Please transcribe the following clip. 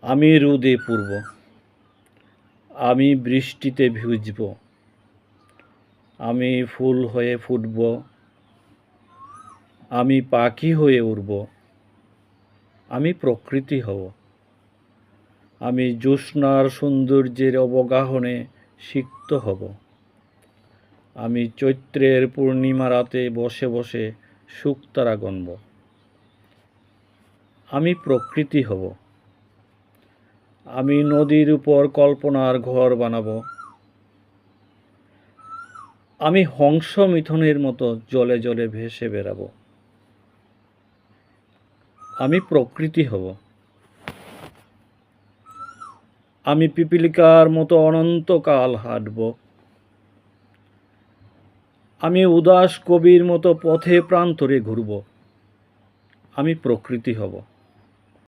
আমি রোদে পুড়ব, আমি বৃষ্টিতে ভিজব, আমি ফুল হয়ে ফুটব, আমি পাখি হয়ে উড়ব, আমি প্রকৃতি হব, আমি জ্যোৎস্নার সৌন্দর্যের অবগাহনে সিক্ত হব, আমি চৈত্রের পূর্ণিমা রাতে বসে বসে শুকতারা গণব, আমি প্রকৃতি হব, আমি নদীর উপর কল্পনার ঘর বানাবো, আমি হংস মিথুনের মতো জলে জলে ভেসে বেড়াবো, আমি প্রকৃতি হব, আমি পিপীলিকার মতো অনন্তকাল হাঁটব, আমি উদাস কবির মতো পথে প্রান্তরে ঘুরব, আমি প্রকৃতি হব।